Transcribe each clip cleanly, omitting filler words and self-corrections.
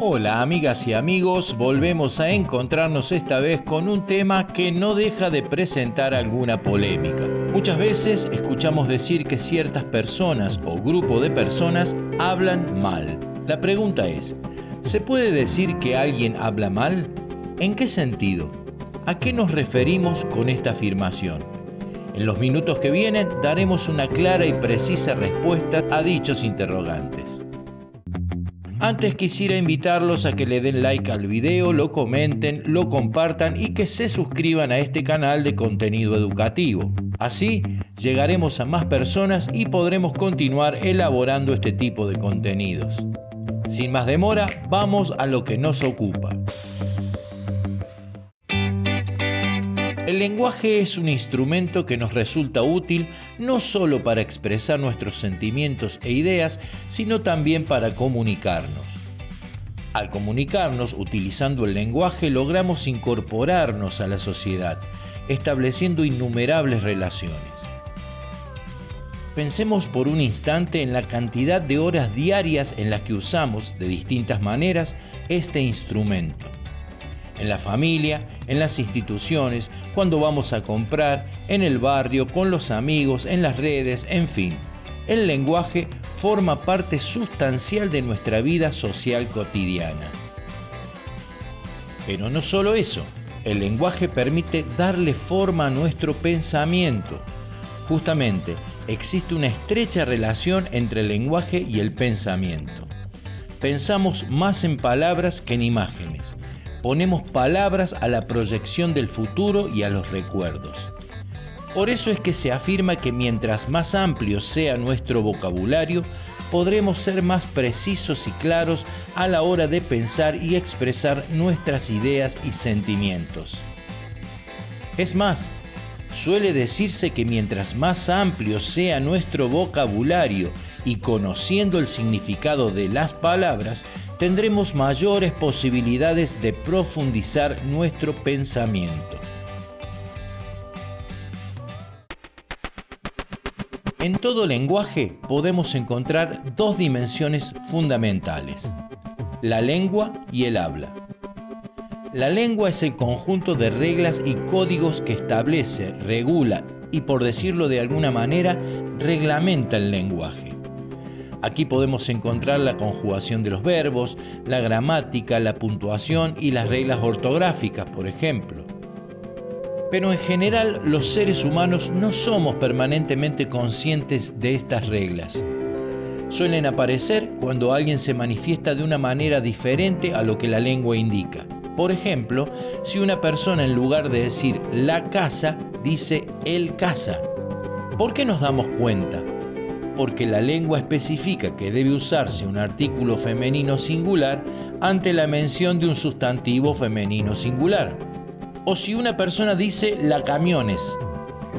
Hola amigas y amigos, volvemos a encontrarnos esta vez con un tema que no deja de presentar alguna polémica. Muchas veces escuchamos decir que ciertas personas o grupo de personas hablan mal. La pregunta es, ¿se puede decir que alguien habla mal? ¿En qué sentido? ¿A qué nos referimos con esta afirmación? En los minutos que vienen daremos una clara y precisa respuesta a dichos interrogantes. Antes quisiera invitarlos a que le den like al video, lo comenten, lo compartan y que se suscriban a este canal de contenido educativo. Así llegaremos a más personas y podremos continuar elaborando este tipo de contenidos. Sin más demora, vamos a lo que nos ocupa. El lenguaje es un instrumento que nos resulta útil no solo para expresar nuestros sentimientos e ideas, sino también para comunicarnos. Al comunicarnos utilizando el lenguaje logramos incorporarnos a la sociedad, estableciendo innumerables relaciones. Pensemos por un instante en la cantidad de horas diarias en las que usamos, de distintas maneras, este instrumento. En la familia, en las instituciones, cuando vamos a comprar, en el barrio, con los amigos, en las redes, en fin. El lenguaje forma parte sustancial de nuestra vida social cotidiana. Pero no solo eso, el lenguaje permite darle forma a nuestro pensamiento. Justamente, existe una estrecha relación entre el lenguaje y el pensamiento. Pensamos más en palabras que en imágenes. Ponemos palabras a la proyección del futuro y a los recuerdos. Por eso es que se afirma que mientras más amplio sea nuestro vocabulario, podremos ser más precisos y claros a la hora de pensar y expresar nuestras ideas y sentimientos. Es más, suele decirse que mientras más amplio sea nuestro vocabulario y conociendo el significado de las palabras, tendremos mayores posibilidades de profundizar nuestro pensamiento. En todo lenguaje podemos encontrar dos dimensiones fundamentales: la lengua y el habla. La lengua es el conjunto de reglas y códigos que establece, regula y, por decirlo de alguna manera, reglamenta el lenguaje. Aquí podemos encontrar la conjugación de los verbos, la gramática, la puntuación y las reglas ortográficas, por ejemplo. Pero en general, los seres humanos no somos permanentemente conscientes de estas reglas. Suelen aparecer cuando alguien se manifiesta de una manera diferente a lo que la lengua indica. Por ejemplo, si una persona en lugar de decir la casa, dice el casa. ¿Por qué nos damos cuenta? Porque la lengua especifica que debe usarse un artículo femenino singular ante la mención de un sustantivo femenino singular. O si una persona dice la camiones,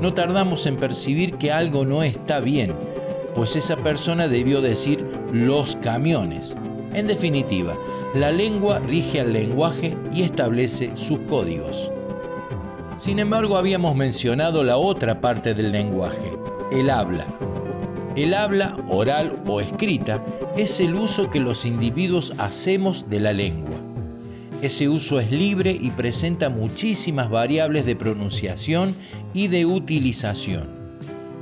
no tardamos en percibir que algo no está bien, pues esa persona debió decir los camiones. En definitiva, la lengua rige al lenguaje y establece sus códigos. Sin embargo, habíamos mencionado la otra parte del lenguaje, el habla. El habla, oral o escrita, es el uso que los individuos hacemos de la lengua. Ese uso es libre y presenta muchísimas variables de pronunciación y de utilización.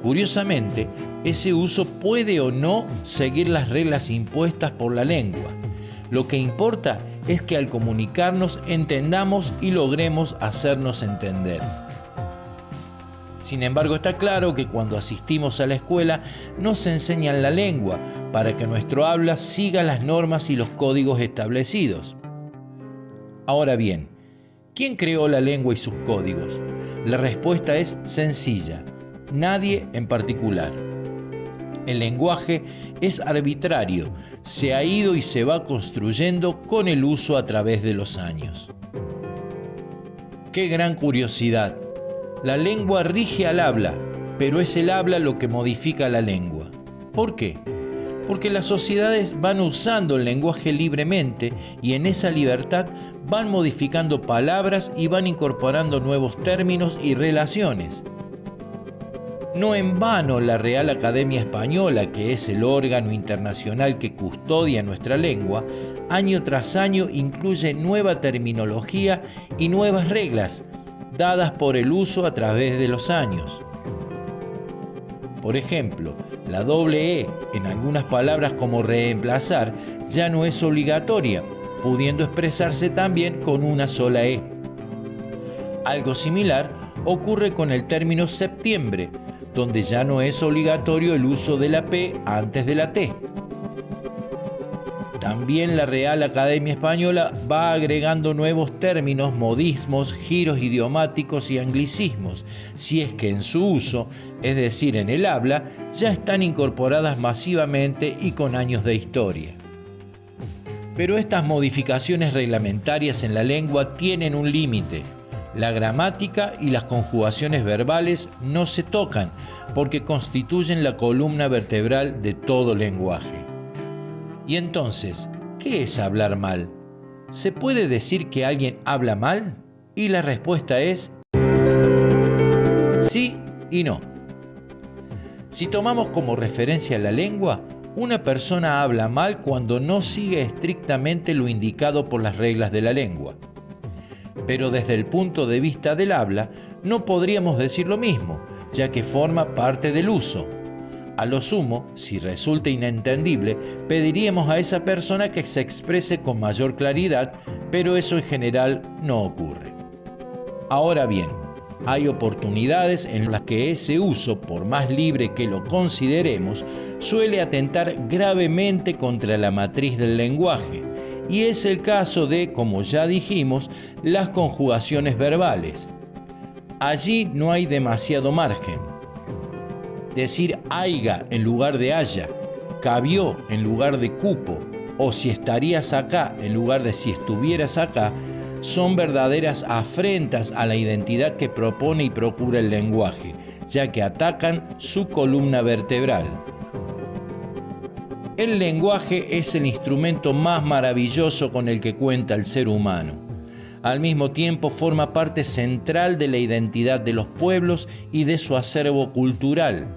Curiosamente, ese uso puede o no seguir las reglas impuestas por la lengua. Lo que importa es que al comunicarnos entendamos y logremos hacernos entender. Sin embargo, está claro que cuando asistimos a la escuela nos enseñan la lengua para que nuestro habla siga las normas y los códigos establecidos. Ahora bien, ¿quién creó la lengua y sus códigos? La respuesta es sencilla: nadie en particular. El lenguaje es arbitrario, se ha ido y se va construyendo con el uso a través de los años. ¡Qué gran curiosidad! La lengua rige al habla, pero es el habla lo que modifica la lengua. ¿Por qué? Porque las sociedades van usando el lenguaje libremente y en esa libertad van modificando palabras y van incorporando nuevos términos y relaciones. No en vano la Real Academia Española, que es el órgano internacional que custodia nuestra lengua, año tras año incluye nueva terminología y nuevas reglas, dadas por el uso a través de los años. Por ejemplo, la doble E en algunas palabras como reemplazar ya no es obligatoria, pudiendo expresarse también con una sola E. Algo similar ocurre con el término septiembre, donde ya no es obligatorio el uso de la P antes de la T. También la Real Academia Española va agregando nuevos términos, modismos, giros idiomáticos y anglicismos, si es que en su uso, es decir, en el habla, ya están incorporadas masivamente y con años de historia. Pero estas modificaciones reglamentarias en la lengua tienen un límite. La gramática y las conjugaciones verbales no se tocan porque constituyen la columna vertebral de todo lenguaje. Y entonces, ¿qué es hablar mal? ¿Se puede decir que alguien habla mal? Y la respuesta es sí y no. Si tomamos como referencia la lengua, una persona habla mal cuando no sigue estrictamente lo indicado por las reglas de la lengua. Pero desde el punto de vista del habla, no podríamos decir lo mismo, ya que forma parte del uso. A lo sumo, si resulta inentendible, pediríamos a esa persona que se exprese con mayor claridad, pero eso en general no ocurre. Ahora bien, hay oportunidades en las que ese uso, por más libre que lo consideremos, suele atentar gravemente contra la matriz del lenguaje, y es el caso de, como ya dijimos, las conjugaciones verbales. Allí no hay demasiado margen. Decir haiga en lugar de haya, cabió en lugar de cupo, o si estarías acá en lugar de si estuvieras acá, son verdaderas afrentas a la identidad que propone y procura el lenguaje, ya que atacan su columna vertebral. El lenguaje es el instrumento más maravilloso con el que cuenta el ser humano. Al mismo tiempo forma parte central de la identidad de los pueblos y de su acervo cultural.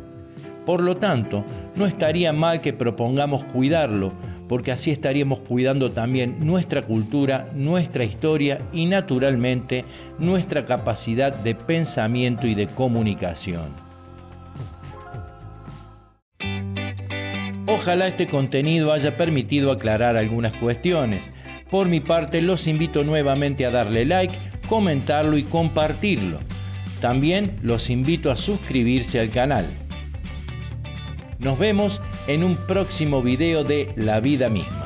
Por lo tanto, no estaría mal que propongamos cuidarlo, porque así estaríamos cuidando también nuestra cultura, nuestra historia y, naturalmente, nuestra capacidad de pensamiento y de comunicación. Ojalá este contenido haya permitido aclarar algunas cuestiones. Por mi parte, los invito nuevamente a darle like, comentarlo y compartirlo. También los invito a suscribirse al canal. Nos vemos en un próximo video de La Vida Misma.